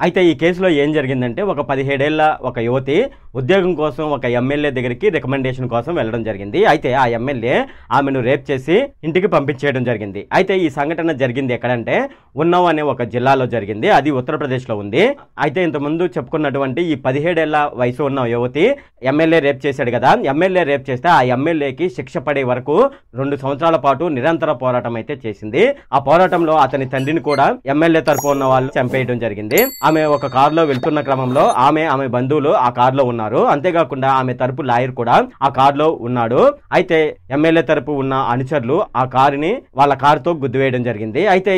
అయితే ఈ కేసులో ఏం జరిగిందంటే ఒక 17 ఏళ్ల ఒక యువతి ఉద్యోగం కోసం ఒక ఎమ్మెల్యే దగ్గరికి రికమెండేషన్ కోసం వెళ్ళడం జరిగింది. అయితే ఆ ఎమ్మెల్యే ఆమెను రేప్ చేసి ఇంటికి పంపించేయడం జరిగింది. అయితే ఈ సంఘటన జరిగింది ఎక్కడంటే ఉన్నావ్ అనే ఒక జిల్లాలో జరిగింది. అది ఉత్తరప్రదేశ్లో ఉంది. అయితే ఇంతకుముందు చెప్పుకున్నటువంటి ఈ 17 ఏళ్ల వయసు ఉన్న యువతి ఎమ్మెల్యే రేప్ చేశాడు కదా, ఎమ్మెల్యే రేప్ చేస్తే ఆ ఎమ్మెల్యేకి శిక్ష పడే వరకు 2 సంవత్సరాల పాటు నిరంతర పోరాటం అయితే చేసింది. ఆ పోరాటంలో అతని తండ్రిని కూడా ఎమ్మెల్యే తరపు ఉన్న వాళ్ళు చంపేయడం జరిగింది. ఆమె ఒక కారులో వెళ్తున్న క్రమంలో ఆమె బంధువులు ఆ కారులో ఉన్నారు. అంతేకాకుండా ఆమె తరపు లాయర్ కూడా ఆ కారులో ఉన్నాడు. అయితే ఎమ్మెల్యే తరపు ఉన్న అనుచరులు ఆ కారుని వాళ్ళ కారుతో గుద్దివేయడం జరిగింది. అయితే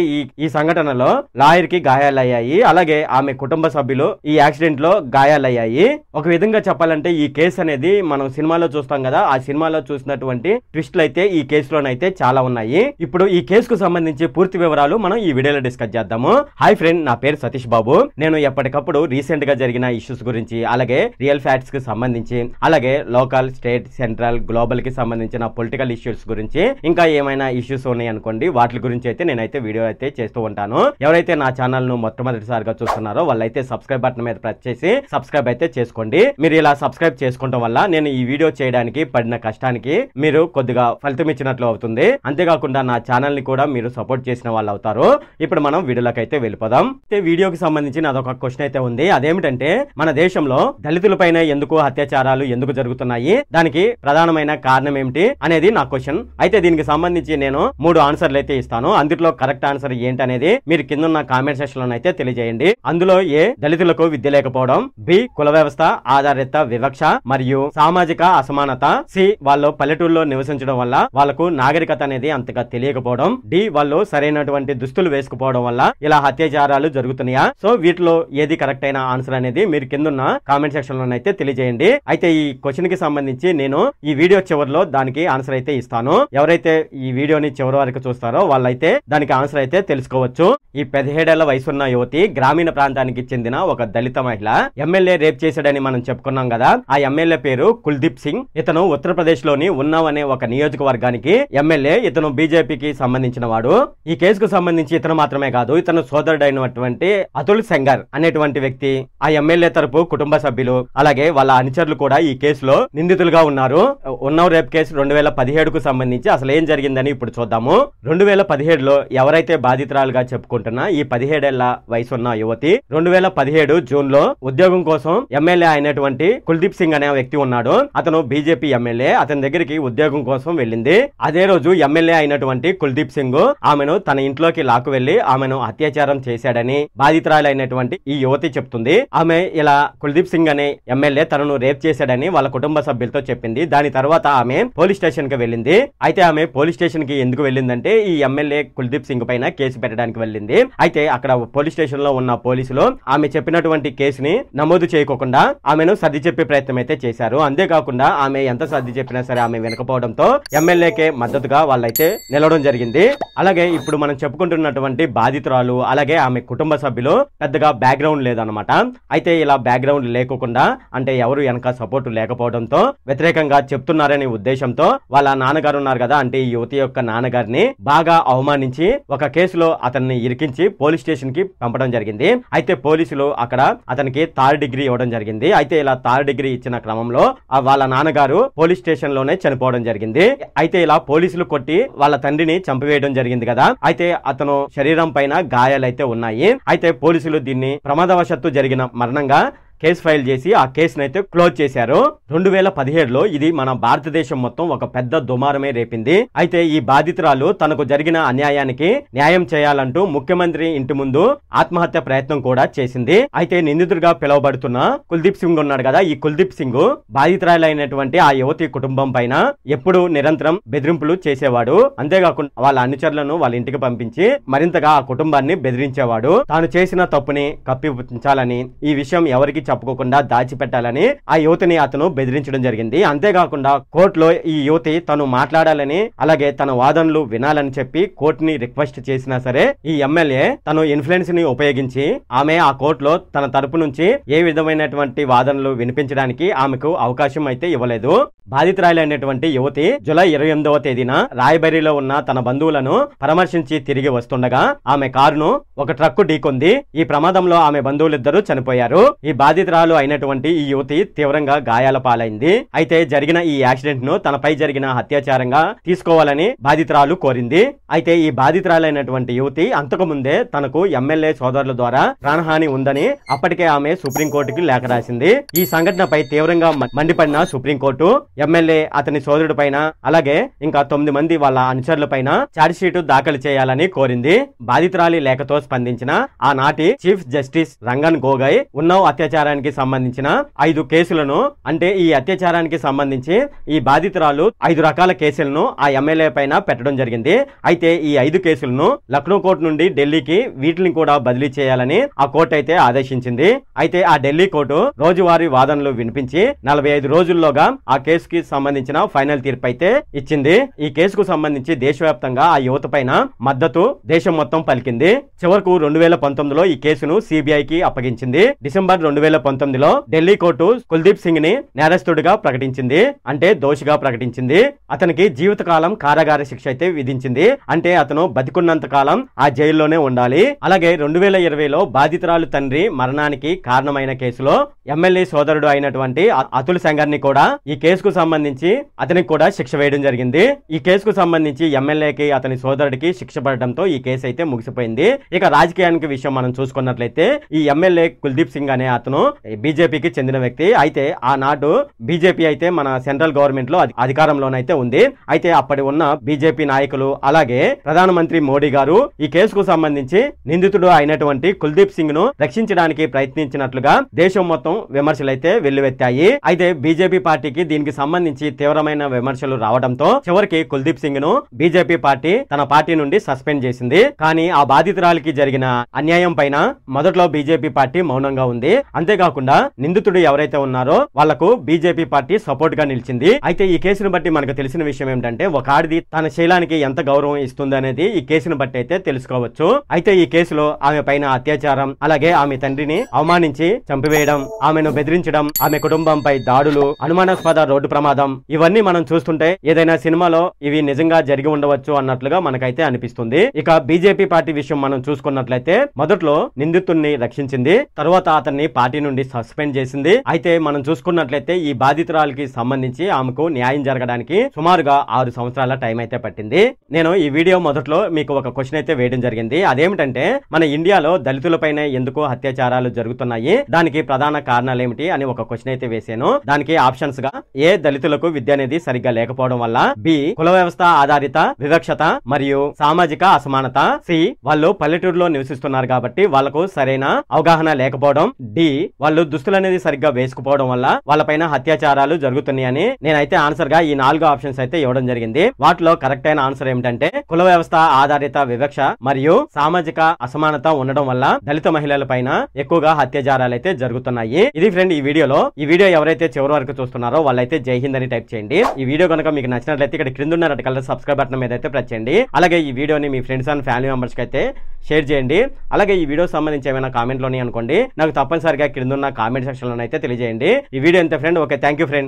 ఈ సంఘటనలో లాయర్ కి గాయాలయ్యాయి. అలాగే ఆమె కుటుంబ సభ్యులు ఈ యాక్సిడెంట్ లో గాయాలయ్యాయి. ఒక విధంగా చెప్పాలంటే ఈ కేసు అనేది మనం సినిమాలో చూస్తాం కదా, ఆ సినిమాలో చూసినటువంటి ట్విస్ట్లు అయితే ఈ కేసులోనైతే చాలా ఉన్నాయి. ఇప్పుడు ఈ కేసుకు సంబంధించి పూర్తి వివరాలు మనం ఈ వీడియోలో డిస్కస్ చేద్దాము. హాయ్ ఫ్రెండ్, నా పేరు సతీష్ బాబు. నేను ఎప్పటికప్పుడు రీసెంట్ గా జరిగిన ఇష్యూస్ గురించి, అలాగే రియల్ ఫ్యాక్ట్స్ కి సంబంధించి, అలాగే లోకల్, స్టేట్, సెంట్రల్, గ్లోబల్ కి సంబంధించిన పొలిటికల్ ఇష్యూస్ గురించి, ఇంకా ఏమైనా ఇష్యూస్ ఉన్నాయి అనుకోండి, వాటి గురించి అయితే నేనైతే వీడియో అయితే చేస్తూ ఉంటాను. ఎవరైతే నా ఛానల్ ను మొట్టమొదటిసారిగా చూస్తున్నారో వాళ్ళైతే సబ్స్క్రైబ్ బటన్ మీద ప్రెస్ చేసి సబ్స్క్రైబ్ అయితే చేసుకోండి. మీరు ఇలా సబ్స్క్రైబ్ చేసుకోవడం వల్ల నేను ఈ వీడియో చేయడానికి పడిన కష్టానికి మీరు కొద్దిగా ఫలితం ఇచ్చినట్లు అవుతుంది. అంతేకాకుండా నా ఛానల్ ని కూడా మీరు సపోర్ట్ చేసిన వాళ్ళు అవుతారు. ఇప్పుడు మనం వీడియోలోకి అయితే వెళ్ళిపోదాం. వీడియోకి సంబంధించి నాదొక క్వశ్చన్ అయితే ఉంది. అదేమిటంటే మన దేశంలో దళితులపైన ఎందుకు అత్యాచారాలు ఎందుకు జరుగుతున్నాయి, దానికి ప్రధానమైన కారణం ఏమిటి అనేది నా క్వశ్చన్. అయితే దీనికి సంబంధించి నేను 3 ఆన్సర్లు అయితే ఇస్తాను. అందులో కరెక్ట్ ఆన్సర్ ఏంటనేది మీరు కింద కామెంట్ సెక్షన్ లో అయితే తెలియజేయండి. అందులో ఏ, దళితులకు విద్య లేకపోవడం, బి, కుల వ్యవస్థ ఆధారిత వివక్ష మరియు సామాజిక అసమానత, సి, వాళ్ళు పల్లెటూరులో నివసించడం వల్ల వాళ్ళకు నాగరికత అనేది అంతగా తెలియకపోవడం, డి, వాళ్ళు సరైనటువంటి దుస్తులు వేసుకుపోవడం వల్ల ఇలా అత్యాచారాలు జరుగుతున్నాయా. సో వీటిలో ఏది కరెక్ట్ అయిన ఆన్సర్ అనేది మీరు కింద కామెంట్ సెక్షన్ లో అయితే తెలియజేయండి. అయితే ఈ క్వశ్చన్ కి సంబంధించి నేను ఈ వీడియో చివరిలో దానికి ఆన్సర్ అయితే ఇస్తాను. ఎవరైతే ఈ వీడియోని చివరి వరకు చూస్తారో వాళ్ళైతే దానికి ఆన్సర్ అయితే తెలుసుకోవచ్చు. ఈ 17 ఏళ్ల వయసున్న యువతి గ్రామీణ ప్రాంతానికి చెందిన ఒక దళిత మహిళ ఎమ్మెల్యే రేప్ చేశాడని మనం చెప్పుకున్నాం కదా. ఆ ఎమ్మెల్యే పేరు కుల్దీప్ సింగ్. ఇతను ఉత్తరప్రదేశ్ లోని ఉన్నావ్ అనే ఒక నియోజకవర్గానికి ఎమ్మెల్యే. ఇతను బీజేపీకి సంబంధించిన వాడు. ఈ కేసుకు సంబంధించి ఇతను మాత్రమే కాదు, ఇతను సోదరుడైనటువంటి అతుల్ సెంగర్ అనేటువంటి వ్యక్తి, ఆ ఎమ్మెల్యే తరపు కుటుంబ సభ్యులు, అలాగే వాళ్ళ అనుచరులు కూడా ఈ కేసులో నిందితులుగా ఉన్నారు. ఉన్నావ్ రేప్ కేసు 2017 కు సంబంధించి అసలు ఏం జరిగిందని ఇప్పుడు చూద్దాము. 2017లో ఎవరైతే బాధితురాలుగా చెప్పుకుంటున్నా ఈ 17 ఏళ్ల వయసున్న యువతి 2017 జూన్ లో ఉద్యోగం కోసం ఎమ్మెల్యే అయినటువంటి కుల్దీప్ సింగ్ అనే వ్యక్తి ఉన్నాడు. అతను బీజేపీ ఎమ్మెల్యే. అతని దగ్గరికి ఉద్యోగం కోసం వెళ్ళింది. అదే రోజు ఎమ్మెల్యే అయినటువంటి కుల్దీప్ సింగ్ ఆమెను తన ఇంట్లోకి లాక్కు వెళ్లి ఆమెను అత్యాచారం చేశాడని బాధితురాలైనటువంటి ఈ యువతి చెప్తుంది. ఆమె ఇలా కుల్దీప్ సింగ్ అనే ఎమ్మెల్యే తనను రేప్ చేశాడని వాళ్ళ కుటుంబ సభ్యులతో చెప్పింది. దాని తర్వాత ఆమె పోలీస్ స్టేషన్ కి వెళ్ళింది. అయితే ఆమె పోలీస్ స్టేషన్ కి ఎందుకు వెళ్ళిందంటే ఈ ఎమ్మెల్యే కుల్దీప్ సింగ్ పైన కేసు పెట్టడానికి వెళ్ళింది. అయితే అక్కడ పోలీస్ స్టేషన్ లో ఉన్న పోలీసులు ఆమె చెప్పినటువంటి కేసుని నమోదు చేయకోకుండా ఆమెను సర్ది చెప్పే ప్రయత్నం అయితే చేశారు. అంతేకాకుండా ఆమె ఎంత సర్ది చెప్పినా సరే ఆమె వినకపోవడంతో ఎమ్మెల్యేకే మద్దతుగా వాళ్ళైతే నిలవడం జరిగింది. అలాగే ఇప్పుడు మనం చెప్పుకుంటున్నటువంటి బాధితురాలు అలాగే ఆమె కుటుంబ సభ్యులు పెద్దగా బ్యాక్గ్రౌండ్ లేదన్నమాట. అయితే ఇలా బ్యాక్గ్రౌండ్ లేకోకుండా అంటే ఎవరు వెనక సపోర్ట్ లేకపోవడంతో వ్యతిరేకంగా చెప్తున్నారనే ఉద్దేశంతో వాళ్ళ నాన్నగారు ఉన్నారు కదా, అంటే ఈ యువతి యొక్క నాన్నగారిని బాగా అవమానించి ఒక కేసులో అతన్ని ఇరికించి పోలీస్ స్టేషన్ కి పంపడం జరిగింది. అయితే పోలీసులు అక్కడ అతనికి 3rd డిగ్రీ ఇవ్వడం జరిగింది. అయితే ఇలా 3rd డిగ్రీ ఇచ్చిన క్రమంలో వాళ్ళ నాన్నగారు పోలీస్ స్టేషన్ లోనే చనిపోవడం జరిగింది. అయితే ఇలా పోలీసులు కొట్టి వాళ్ళ తండ్రిని చంపివేయడం జరిగింది కదా. అయితే అతను శరీరం పైన గాయాలైతే ఉన్నాయి. అయితే పోలీసులు దీన్ని ప్రమాదవశత్తు జరిగిన మరణంగా కేసు ఫైల్ చేసి ఆ కేసును అయితే క్లోజ్ చేశారు. 2017లో ఇది మన భారతదేశం మొత్తం ఒక పెద్ద దుమారమే రేపింది. అయితే ఈ బాధితురాలు తనకు జరిగిన అన్యాయానికి న్యాయం చేయాలంటూ ముఖ్యమంత్రి ఇంటి ముందు ఆత్మహత్య ప్రయత్నం కూడా చేసింది. అయితే నిందితుడిగా పిలువబడుతున్న కుల్దీప్ సింగ్ ఉన్నాడు కదా, ఈ కుల్దీప్ సింగ్ బాధితురాలైనటువంటి ఆ యువతి కుటుంబం పైన ఎప్పుడు నిరంతరం బెదిరింపులు చేసేవాడు. అంతేకాకుండా వాళ్ళ అనుచరులను వాళ్ళ ఇంటికి పంపించి మరింతగా ఆ కుటుంబాన్ని బెదిరించేవాడు. తాను చేసిన తప్పుని కప్పిపుచ్చాలని, ఈ విషయం ఎవరికి చెప్పుకోకుండా దాచిపెట్టాలని ఆ యువతిని అతను బెదిరించడం జరిగింది. అంతేకాకుండా కోర్టులో ఈ యువతి తను మాట్లాడాలని అలాగే తన వాదనలు వినాలని చెప్పి కోర్టుని రిక్వెస్ట్ చేసినా సరే ఈ ఎమ్మెల్యే తను ఇన్ఫ్లుయెన్స్ ని ఉపయోగించి ఆమె ఆ కోర్టులో తన తరపు నుంచి ఏ విధమైనటువంటి వాదనలు వినిపించడానికి ఆమెకు అవకాశం అయితే ఇవ్వలేదు. బాధితురాలైనటువంటి యువతి జూలై 28వ తేదీన రాయబరేలీలో ఉన్న తన బంధువులను పరామర్శించి తిరిగి వస్తుండగా ఆమె కారును ఒక ట్రక్కు ఢీకొంది. ఈ ప్రమాదంలో ఆమె బంధువులిద్దరూ చనిపోయారు. ఈ బాధితురాలు అయినటువంటి ఈ యువతి తీవ్రంగా గాయాల పాలైంది. అయితే జరిగిన ఈ యాక్సిడెంట్ ను తనపై జరిగిన అత్యాచారంగా తీసుకోవాలని బాధితురాలు కోరింది. అయితే ఈ బాధితురాలైనటువంటి యువతి అంతకుముందే తనకు ఎమ్మెల్యే సోదరుల ద్వారా ప్రాణహాని ఉందని అప్పటికే ఆమె సుప్రీంకోర్టుకి లేఖ రాసింది. ఈ సంఘటనపై తీవ్రంగా మండిపడిన సుప్రీంకోర్టు ఎమ్మెల్యే అతని సోదరుడి పైన అలాగే ఇంకా 9 మంది వాళ్ళ అనుచరుల పైన ఛార్జ్ షీట్ దాఖలు చేయాలని కోరింది. బాధితురాలి లేఖతో స్పందించిన ఆనాటి చీఫ్ జస్టిస్ రంగన్ గోగోయ్ ఉన్నవ్ అత్యాచారానికి సంబంధించిన 5 కేసులను అంటే ఈ అత్యాచారానికి సంబంధించి ఈ బాధితురాలు 5 రకాల కేసులను ఆ ఎమ్మెల్యే పైన పెట్టడం జరిగింది. అయితే ఈ 5 కేసులను లక్నో కోర్టు నుండి ఢిల్లీకి వీటిని కూడా బదిలీ చేయాలని ఆ కోర్టు అయితే ఆదేశించింది. అయితే ఆ ఢిల్లీ కోర్టు రోజువారీ వాదనలు వినిపించి 45 రోజుల్లోగా ఆ కేసుకి సంబంధించిన ఫైనల్ తీర్పు అయితే ఇచ్చింది. ఈ కేసుకు సంబంధించి దేశవ్యాప్తంగా ఆ యువత పైన మద్దతు దేశం మొత్తం పలికింది. చివరకు 2019లో ఈ కేసును సిబిఐకి అప్పగించింది. డిసెంబర్ 2019లో ఢిల్లీ కోర్టు కుల్దీప్ సింగ్ ని నేరస్తుడిగా ప్రకటించింది, అంటే దోషిగా ప్రకటించింది. అతనికి జీవితకాలం కారాగార శిక్ష అయితే విధించింది. అంటే అతను బతికున్నంత కాలం ఆ జైల్లోనే ఉండాలి. అలాగే 2020లో బాధితురాలు తండ్రి మరణానికి కారణమైన కేసులో ఎమ్మెల్యే సోదరుడు అయినటువంటి అతుల్ సంగర్ ని కూడా ఈ కేసుకు సంబంధించి అతనికి కూడా శిక్ష వేయడం జరిగింది. ఈ కేసుకు సంబంధించి ఎమ్మెల్యేకి అతని సోదరుడికి శిక్ష పడడంతో ఈ కేసు అయితే ముగిసిపోయింది. ఇక రాజకీయానికి విషయం మనం చూసుకున్నట్లయితే ఈ ఎమ్మెల్యే కుల్దీప్ సింగ్ అనే అతను బీజేపీకి చెందిన వ్యక్తి. అయితే ఆనాడు బీజేపీ అయితే మన సెంట్రల్ గవర్నమెంట్ లో అధికారంలోనైతే ఉంది. అయితే అప్పటి ఉన్న బీజేపీ నాయకులు అలాగే ప్రధానమంత్రి మోడీ గారు ఈ కేసుకు సంబంధించి నిందితుడు అయినటువంటి కుల్దీప్ సింగ్ ను రక్షించడానికి ప్రయత్నించినట్లుగా దేశం మొత్తం విమర్శలు అయితే వెల్లువెత్తాయి. అయితే బీజేపీ పార్టీకి దీనికి సంబంధించి తీవ్రమైన విమర్శలు రావడంతో చివరికి కుల్దీప్ సింగ్ ను బీజేపీ పార్టీ తన పార్టీ నుండి సస్పెండ్ చేసింది. కానీ ఆ బాధితురాలికి జరిగిన అన్యాయం పైన మొదట్లో బీజేపీ పార్టీ మౌనంగా ఉంది. అంతేకాకుండా నిందితుడు ఎవరైతే ఉన్నారో వాళ్లకు బీజేపీ పార్టీ సపోర్ట్ గా నిలిచింది. అయితే ఈ కేసును బట్టి మనకు తెలిసిన విషయం ఏమిటంటే ఒక ఆడిది తన శీలానికి ఎంత గౌరవం ఇస్తుంది అనేది ఈ కేసును బట్టి అయితే తెలుసుకోవచ్చు. అయితే ఈ కేసులో ఆమె పైన అత్యాచారం అలాగే ఆమె తండ్రిని అవమానించి చంపివేయడం, ఆమెను బెదిరించడం, ఆమె కుటుంబంపై దాడులు, అనుమానాస్పద రోడ్డు ప్రమాదం ఇవన్నీ మనం చూస్తుంటే ఏదైనా సినిమాలో ఇవి నిజంగా జరిగి ఉండవచ్చు అన్నట్లుగా మనకైతే అనిపిస్తుంది. ఇక బీజేపీ పార్టీ విషయం మనం చూసుకున్నట్లయితే మొదట్లో నిందితుడిని రక్షించింది, తర్వాత అతన్ని పార్టీ నుండి సస్పెండ్ చేసింది. అయితే మనం చూసుకున్నట్లయితే ఈ బాధితురాలకి సంబంధించి ఆమెకు న్యాయం జరగడానికి సుమారుగా 6 సంవత్సరాల టైం అయితే పట్టింది. నేను ఈ వీడియో మొదట్లో మీకు ఒక క్వశ్చన్ అయితే వేయడం జరిగింది. అదేమిటంటే మన ఇండియాలో దళితులపైన ఎందుకు అత్యాచారాలు జరుగుతున్నాయి, దానికి ప్రధాన కారణాలు ఏమిటి అని ఒక క్వశ్చన్ అయితే వేసాను. దానికి ఆప్షన్స్ గా ఏ దళితులకు విద్య అనేది సరిగ్గా లేకపోవడం వల్ల, బి కుల వ్యవస్థ ఆధారిత వివక్షత మరియు సామాజిక అసమానత, సి వాళ్ళు పల్లెటూరులో నివసిస్తున్నారు కాబట్టి వాళ్ళకు సరైన అవగాహన లేకపోవడం, డి వాళ్ళు దుస్తులు అనేది సరిగ్గా వేసుకుపోవడం వల్ల వాళ్ళపైన అత్యాచారాలు జరుగుతున్నాయని నేనైతే ఆన్సర్ గా ఈ 4 ఆప్షన్స్ అయితే ఇవ్వడం జరిగింది. వాటిలో కరెక్ట్ అయిన ఆన్సర్ ఏమిటంటే కుల వ్యవస్థ ఆధారిత వివక్ష మరియు సామాజిక అసమానత ఉండడం వల్ల దళిత మహిళల పైన ఎక్కువగా అత్యాచారాలు అయితే జరుగుతున్నాయి. ఇది ఫ్రెండ్ ఈ వీడియో ఎవరైతే చివరి వరకు చూస్తున్నారో వాళ్ళైతే జై హింద్ అని టైప్ చేయండి. ఈ వీడియో కనుక మీకు నచ్చినట్లయితే ఇక్కడ క్రింద ఉన్న రెడ్ కలర్ సబ్స్క్రైబ్ బటన్ మీద అయితే ప్రెస్ చేయండి. అలాగే ఈ వీడియోని మీ ఫ్రెండ్స్ అండ్ ఫ్యామిలీ మెంబర్స్ కి అయితే షేర్ చేయండి. అలాగే ఈ వీడియో సంబంధించి ఏమైనా కామెంట్లోని అనుకోండి, నాకు తప్పనిసరిగా క్రింద ఉన్న కామెంట్ సెక్షన్ లో అయితే తెలియజేయండి. ఈ వీడియో ఎంత friend. Okay, thank you friend.